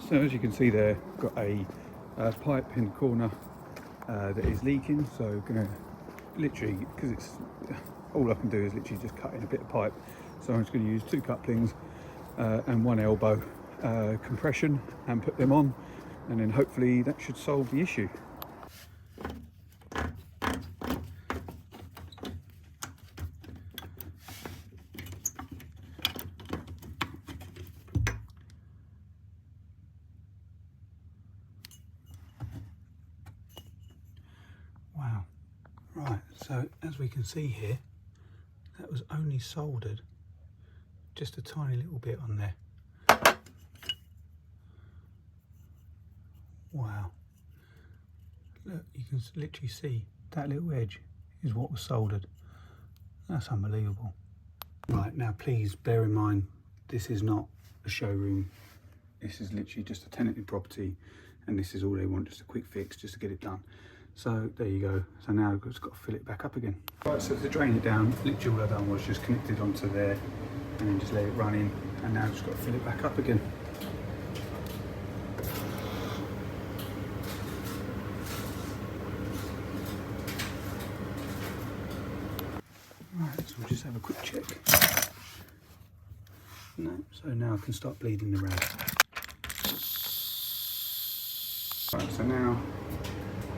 So as you can see there, got a pipe in the corner that is leaking, so gonna literally, because it's all I can do is literally just cut in a bit of pipe, so I'm just going to use 2 couplings and 1 elbow compression and put them on, and then hopefully that should solve the issue. Wow. Right, so as we can see here, that was only soldered just a tiny little bit on there. Wow. Look, you can literally see that little edge is what was soldered. That's unbelievable. Right, now please bear in mind, this is not a showroom. This is literally just a tenanted property, and this is all they want, just a quick fix, just to get it done. So there you go. So now I've just got to fill it back up again. Right, so to drain it down, literally all I've done was just connect it onto there and then just let it run in, and now I've just got to fill it back up again. Right, so we'll just have a quick check. No, so now I can start bleeding the rag. Right, so now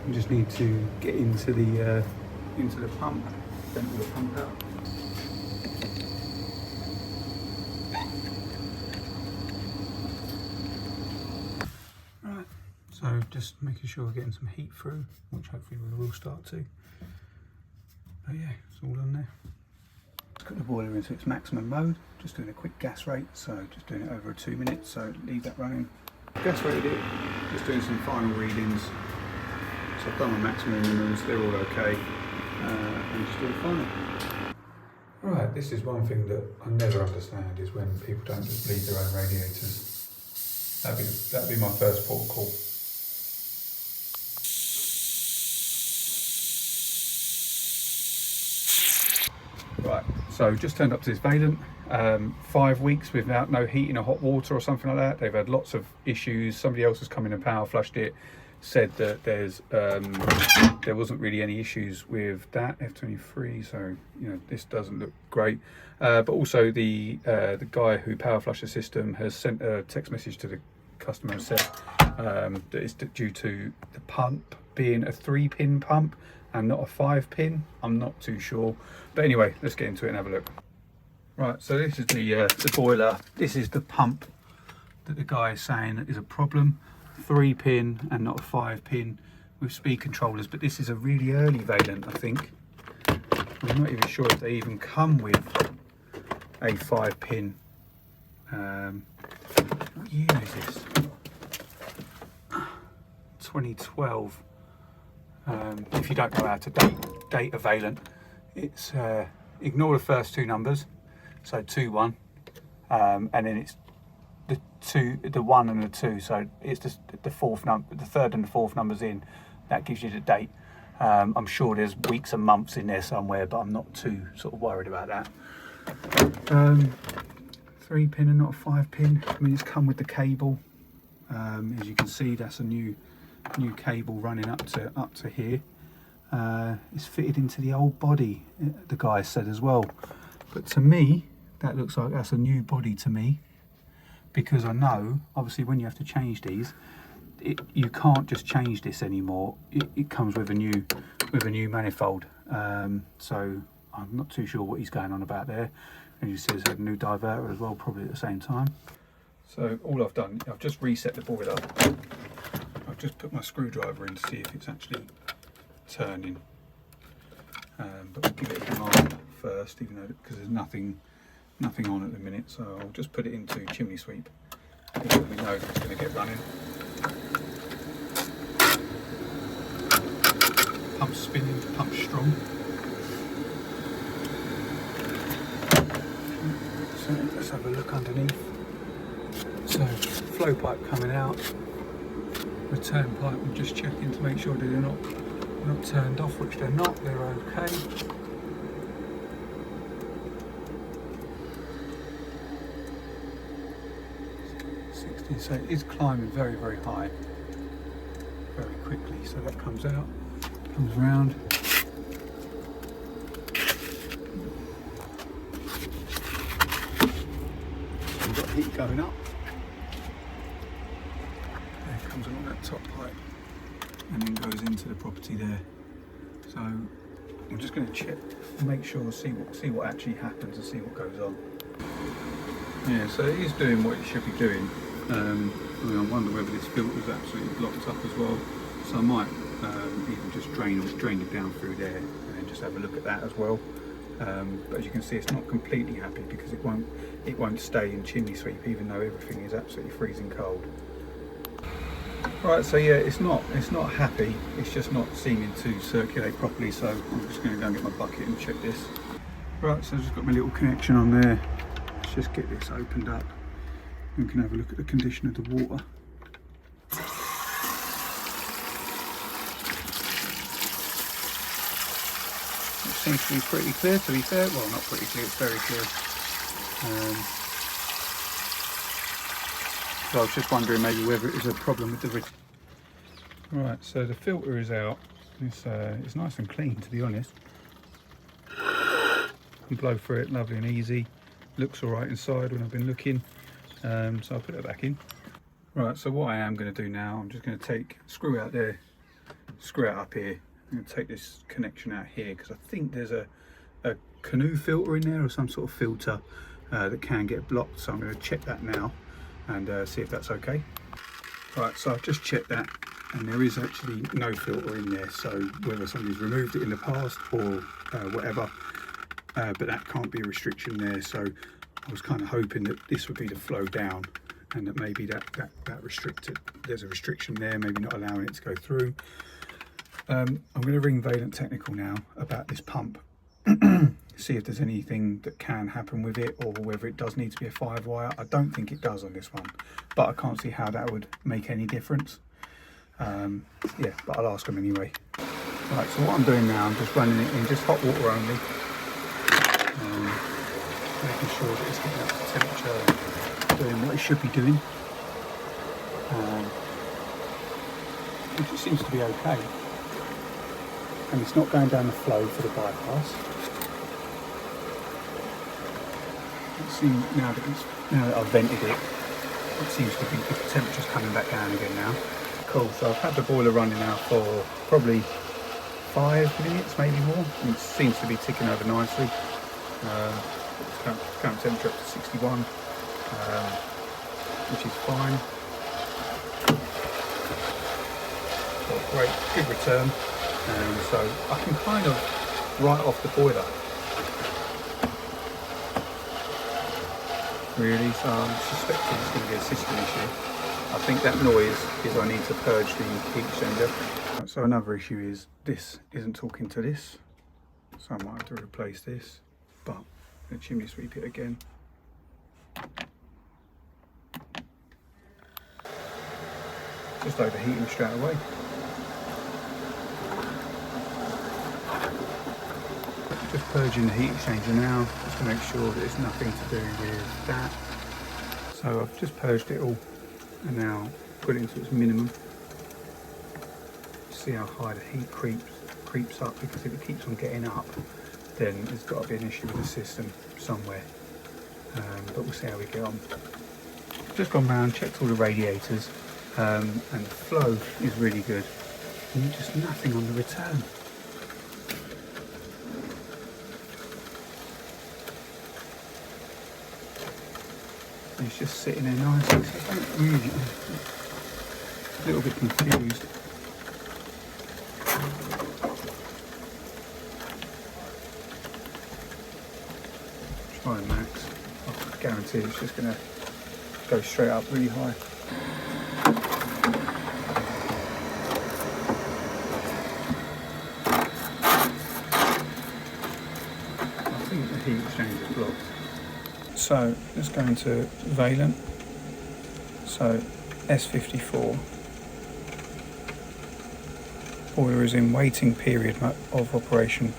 we just need to get into the pump, empty the pump out. Right, so just making sure we're getting some heat through, which hopefully we will start to. But yeah, it's all done there. Let's put the boiler into its maximum mode, just doing a quick gas rate, so just doing it over 2 minutes, so leave that running. Gas rated it, just doing some final readings. So I've done my maximum minimums, they're all okay, and just doing final. Right, this is one thing that I never understand, is when people don't just bleed their own radiators. That'd be my first port of call. Right, so just turned up to this vaillant, 5 weeks without no heating or hot water or something like that. They've had lots of issues. Somebody else has come in and power flushed it, said that there wasn't really any issues with that F23, so you know this doesn't look great. But also the guy who power flushed the system has sent a text message to the customer and said that it's due to the pump being a 3-pin pump and not a 5-pin. I'm not too sure, but anyway, let's get into it and have a look. Right, so this is the boiler. This is the pump that the guy is saying is a problem. 3-pin and not a 5-pin with speed controllers, but this is a really early vaillant, I think. I'm not even sure if they even come with a 5-pin. What year is this? 2012. If you don't know how to date a vaillant, it's ignore the first 2 numbers, so 21, and then it's the 1 and the 2, so it's the fourth number, the 3rd and the 4th numbers in. That gives you the date. I'm sure there's weeks and months in there somewhere, but I'm not too sort of worried about that. 3-pin and not a 5-pin. I mean, it's come with the cable. As you can see, that's a new cable running up to here. It's fitted into the old body, the guy said as well. But to me, that looks like that's a new body to me, because I know obviously when you have to change these, you can't just change this anymore. It comes with a new manifold. So I'm not too sure what he's going on about there. And you see there's a new diverter as well, probably at the same time. So all I've done, I've just reset the boiler. I've just put my screwdriver in to see if it's actually turning. But we'll give it a command first, even though because there's nothing on at the minute. So I'll just put it into chimney sweep. So we know it's going to get running. Pump's spinning, pump's strong. So let's have a look underneath. So flow pipe coming out, return pipe, I'm just checking to make sure that they're not turned off, which they're not, they're okay. So it is climbing very, very high, very quickly. So that comes out, comes round. So we've got heat going up. There it comes along that top pipe and then goes into the property there. So I'm just going to check, make sure, see what actually happens and see what goes on. Yeah, so it is doing what it should be doing. I wonder whether this filter is absolutely blocked up as well. So I might even just drain it down through there and then just have a look at that as well. But as you can see, it's not completely happy because it won't stay in chimney sweep even though everything is absolutely freezing cold. Right, so yeah, it's not happy. It's just not seeming to circulate properly. So I'm just going to go and get my bucket and check this. Right, so I've just got my little connection on there. Let's just get this opened up and we can have a look at the condition of the water. It seems to be pretty clear, to be fair. Well, not pretty clear, it's very clear. So I was just wondering maybe whether it was a problem with the... Right, so the filter is out. It's nice and clean, to be honest. Can blow through it, lovely and easy. Looks all right inside when I've been looking. So I'll put it back in. Right, so what I am going to do now, I'm just going to screw out there, screw it up here. I'm going to take this connection out here because I think there's a canoe filter in there or some sort of filter that can get blocked. So I'm going to check that now and see if that's okay. Right, so I've just checked that and there is actually no filter in there. So whether somebody's removed it in the past or whatever, but that can't be a restriction there. So I was kind of hoping that this would be the flow down and that maybe that restricted, there's a restriction there, maybe not allowing it to go through. I'm going to ring Vaillant Technical now about this pump, see if there's anything that can happen with it or whether it does need to be a 5-wire. I don't think it does on this one, but I can't see how that would make any difference. Yeah, but I'll ask them anyway. Right, so what I'm doing now, I'm just running it in just hot water only. Making sure that it's getting up to temperature, doing what it should be doing, which it seems to be okay, and it's not going down the flow for the bypass. Now that I've vented it, it seems to be the temperature's coming back down again now. Cool, so I've had the boiler running now for probably 5 minutes, maybe more, and it seems to be ticking over nicely. Current temperature up to 61, which is fine. Got great, good return, so I can kind of write off the boiler. Really, so I'm suspecting it's going to be a system issue. I think that noise is I need to purge the heat exchanger. So another issue is this isn't talking to this, so I might have to replace this, but I'm going to chimney sweep it again. Just overheating straight away. Just purging the heat exchanger now, just to make sure that it's nothing to do with that. So I've just purged it all and now put it into its minimum. See how high the heat creeps up, because if it keeps on getting up, then there's got to be an issue with the system somewhere. But we'll see how we get on. Just gone round, checked all the radiators, and the flow is really good. And just nothing on the return. It's just sitting there nicely, so I don't really, a little bit confused. Try max. I guarantee it's just going to go straight up really high. I think the heat exchanger is blocked. So let's go into Vaillant. So S54. Boiler is in waiting period of operation,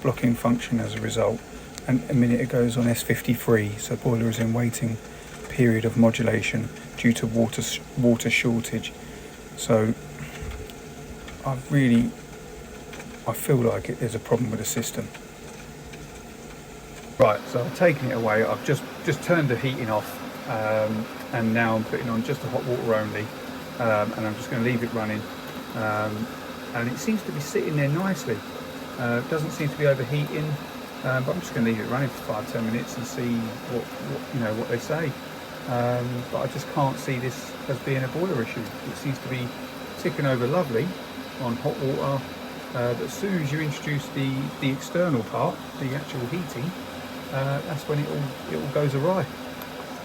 blocking function as a result. And a minute it goes on S53, so boiler is in waiting period of modulation due to water shortage. So I feel like there's a problem with the system. Right, so I've taken it away. I've just turned the heating off, and now I'm putting on just the hot water only, and I'm just going to leave it running. And it seems to be sitting there nicely. It doesn't seem to be overheating, but I'm just going to leave it running for 5-10 minutes and see what they say. But I just can't see this as being a boiler issue. It seems to be ticking over lovely on hot water, but as soon as you introduce the external part, the actual heating, that's when it all goes awry.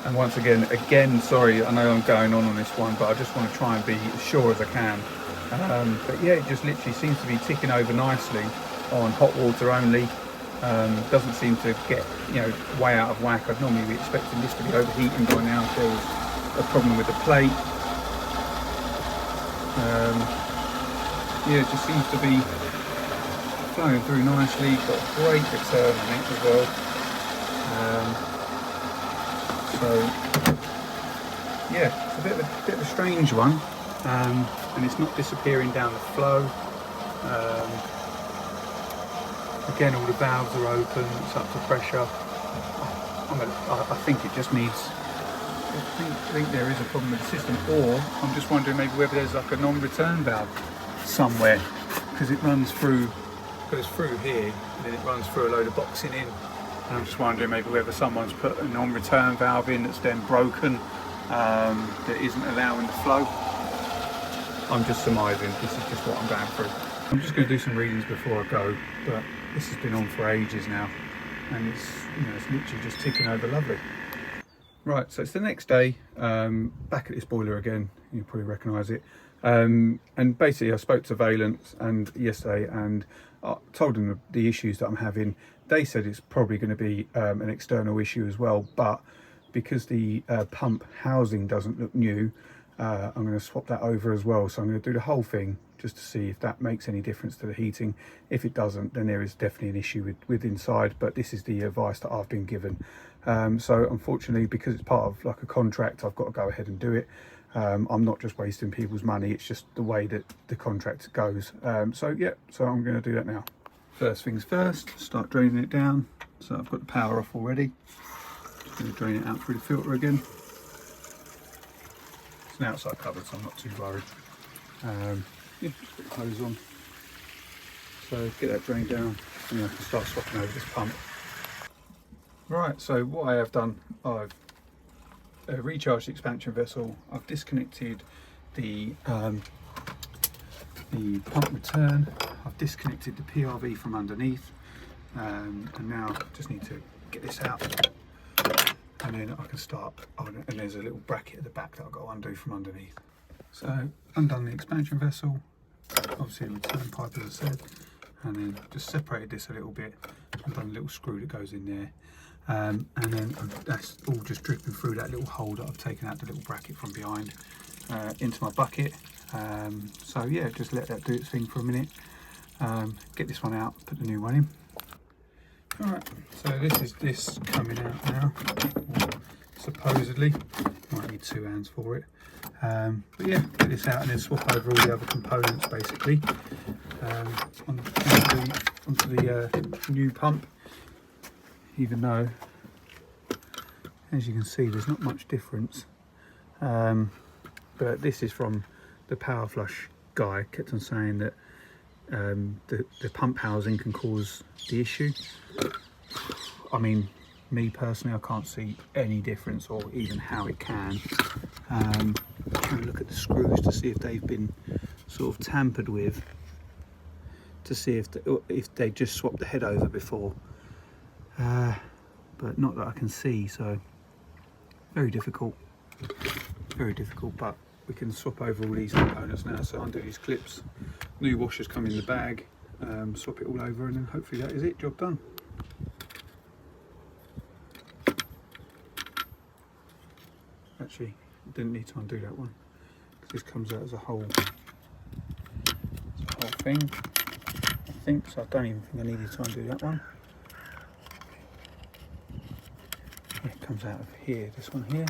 And once again, sorry, I know I'm going on this one, but I just want to try and be as sure as I can. But yeah, it just literally seems to be ticking over nicely on hot water only. Doesn't seem to get way out of whack. I'd normally be expecting this to be overheating by now if there was a problem with the plate. Yeah, it just seems to be flowing through nicely. Got a great return on it as well. So yeah, it's a bit of a strange one, and it's not disappearing down the flow. Again, all the valves are open, it's up to pressure. I think it just needs, I think there is a problem with the system, or I'm just wondering maybe whether there's like a non-return valve somewhere, because it runs through, goes through here, and then it runs through a load of boxing in. And I'm just wondering maybe whether someone's put a non-return valve in that's then broken, that isn't allowing the flow. I'm just surmising, this is just what I'm going through. I'm just going to do some readings before I go, but this has been on for ages now, and it's literally just ticking over lovely. Right, so it's the next day, back at this boiler again. You probably recognise it. And basically I spoke to Vaillant yesterday and I told them the issues that I'm having. They said it's probably going to be an external issue as well, but because the pump housing doesn't look new, I'm going to swap that over as well. So I'm going to do the whole thing just to see if that makes any difference to the heating. If it doesn't, then there is definitely an issue with inside, but this is the advice that I've been given. So unfortunately, because it's part of like a contract, I've got to go ahead and do it. I'm not just wasting people's money, it's just the way that the contract goes. So yeah, so I'm going to do that now. First things first, start draining it down. So I've got the power off already. Just going to drain it out through the filter again. It's an outside cupboard, so I'm not too worried. Yeah, just put the hose on. So get that drained down, and then I can start swapping over this pump. Right, so what I have done, I've recharged the expansion vessel. I've disconnected the pump return. I've disconnected the PRV from underneath, and now just need to get this out, and then I can start. And there's a little bracket at the back that I've got to undo from underneath. So undone the expansion vessel, obviously the return pipe as I said, and then just separated this a little bit and done a little screw that goes in there. And then that's all just dripping through that little hole that I've taken out the little bracket from behind into my bucket. So yeah, just let that do its thing for a minute. Get this one out, put the new one in. Alright, so this is this coming out now, supposedly. Might need 2 hands for it. But yeah, get this out and then swap over all the other components basically onto the new pump. Even though, as you can see, there's not much difference. But this is from the power flush guy. Kept on saying that the pump housing can cause the issue. I mean, me personally, I can't see any difference or even how it can. Trying to look at the screws to see if they've been sort of tampered with, to see if they just swapped the head over before. But not that I can see, so very difficult, but we can swap over all these components now. So undo these clips, new washers come in the bag, swap it all over, and then hopefully that is it, job done. Actually, didn't need to undo that one, because this comes out as a whole thing, I think, so I don't even think I needed to undo that one. It comes out of here, this one here.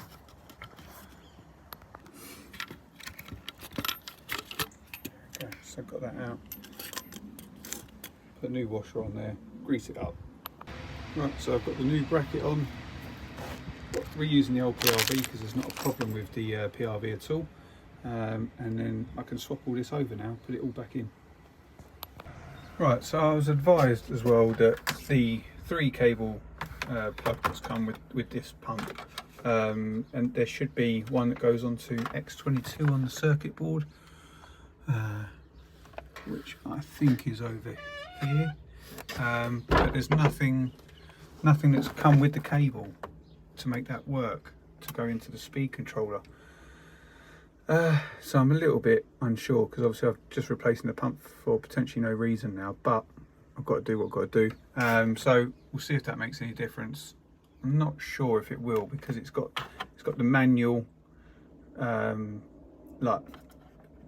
So I've got that out. Put a new washer on there, grease it up. Right, so I've got the new bracket on. We're using the old PRV because there's not a problem with the PRV at all. And then I can swap all this over now, put it all back in. Right, so I was advised as well that the 3 cable plug that's come with this pump, and there should be one that goes onto X22 on the circuit board, which I think is over here, but there's nothing that's come with the cable to make that work to go into the speed controller. So I'm a little bit unsure because obviously I've just replacing the pump for potentially no reason now, but I've got to do what I've got to do. So we'll see if that makes any difference. I'm not sure if it will because it's got the manual like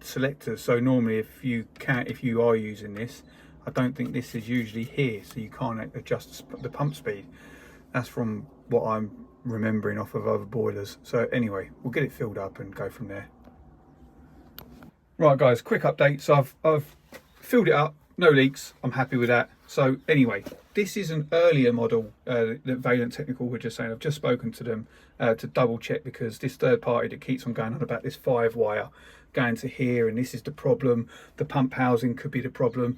selectors. So normally if you are using this, I don't think this is usually here, so you can't adjust the pump speed. That's from what I'm remembering off of other boilers. So anyway, we'll get it filled up and go from there. Right guys, quick update. So I've filled it up, no leaks, I'm happy with that. So anyway, this is an earlier model that Vaillant Technical were just saying. I've just spoken to them to double check because this third party that keeps on going on about this 5-wire going to here and this is the problem, the pump housing could be the problem.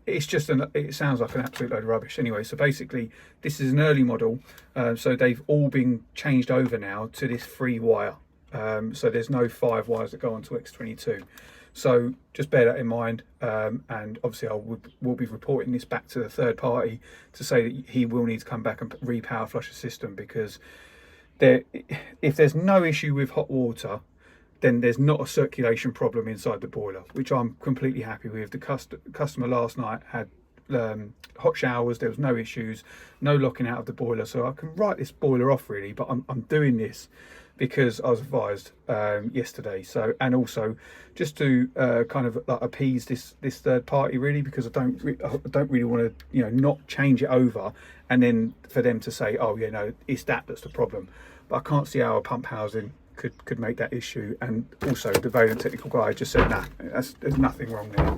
It's just it sounds like an absolute load of rubbish. Anyway, so basically this is an early model, so they've all been changed over now to this 3-wire. So there's no 5 wires that go onto X22. So just bear that in mind, and obviously we'll be reporting this back to the third party to say that he will need to come back and repower flush the system, because if there's no issue with hot water, then there's not a circulation problem inside the boiler, which I'm completely happy with. The customer last night had hot showers, there was no issues, no locking out of the boiler, so I can write this boiler off really, but I'm doing this because I was advised yesterday. So, and also just to kind of like appease this third party really, because I don't really want to not change it over and then for them to say, oh yeah, no, it's that's the problem. But I can't see how a pump housing could make that issue. And also the Vaillant technical guy just said, nah, there's nothing wrong there.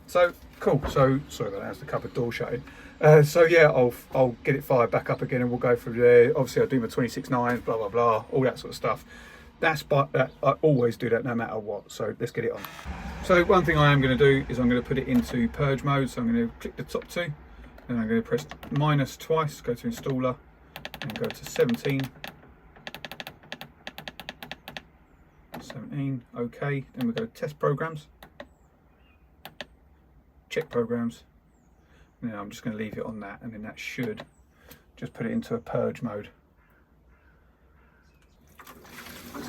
So cool. So sorry about that, that's the cupboard door shutting. So yeah, I'll get it fired back up again and we'll go through there. Obviously I'll do my 26.9, blah blah blah, all that sort of stuff. I always do that no matter what. So let's get it on. So one thing I am going to do is I'm going to put it into purge mode. So I'm going to click the top 2, then I'm going to press minus twice, go to installer and go to 17, okay. Then we go to test programs, check programs. Now I'm just going to leave it on that, and then that should just put it into a purge mode.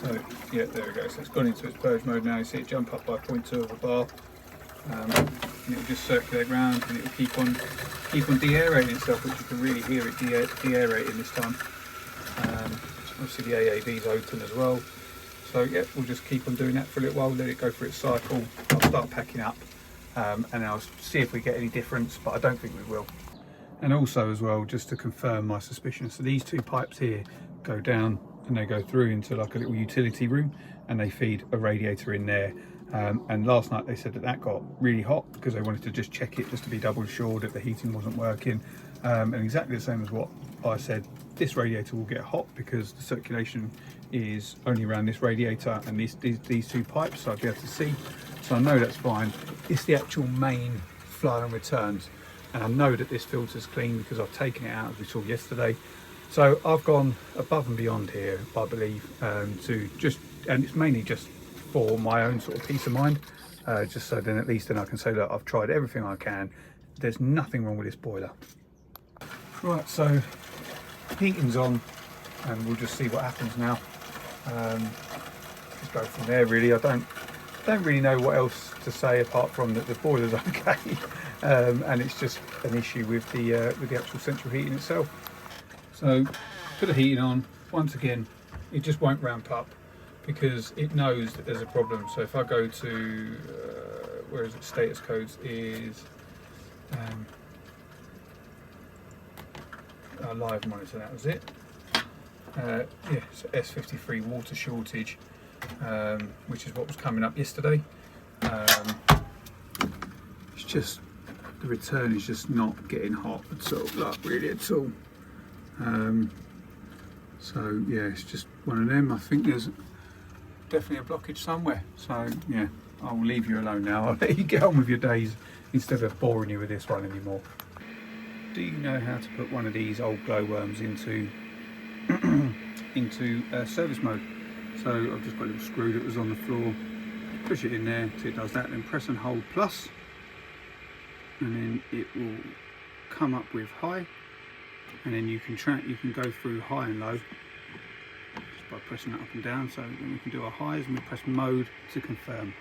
So yeah, there we go. So it's gone into its purge mode now. You see it jump up by 0.2 of a bar, and it will just circulate around, and it will keep on de-aerating itself, which you can really hear it de-aerating this time. Obviously the AAV is open as well. So yeah, we'll just keep on doing that for a little while, let it go through its cycle. I'll start packing up and I'll see if we get any difference, but I don't think we will. And also as well, just to confirm my suspicion, so these 2 pipes here go down and they go through into like a little utility room and they feed a radiator in there. And last night they said that got really hot because they wanted to just check it just to be double sure that the heating wasn't working. And exactly the same as what I said, this radiator will get hot because the circulation is only around this radiator and these 2 pipes, so I'll be able to see. So I know that's fine. It's the actual main flow and returns, and I know that this filter's clean because I've taken it out as we saw yesterday. So I've gone above and beyond here, I believe, to just, and it's mainly just for my own sort of peace of mind, just so then at least then I can say, look, I've tried everything I can, there's nothing wrong with this boiler. Right, so heating's on and we'll just see what happens now. Just go from there really. I don't really know what else to say apart from that the boiler's okay, and it's just an issue with the actual central heating itself. So put the heating on, once again it just won't ramp up because it knows that there's a problem. So if I go to where is it, status codes is our live monitor, that was it. Yeah, so S53 water shortage, which is what was coming up yesterday. It's just, the return is just not getting hot at all, like really at all. So yeah, it's just one of them. I think there's definitely a blockage somewhere. So yeah, I'll leave you alone now. I'll let you get on with your days instead of boring you with this one anymore. Do you know how to put one of these old glowworms into service mode? So I've just got a little screw that was on the floor. Push it in there till it does that. Then press and hold plus, and then it will come up with high. And then you can go through high and low just by pressing it up and down. So then we can do our highs and we press mode to confirm.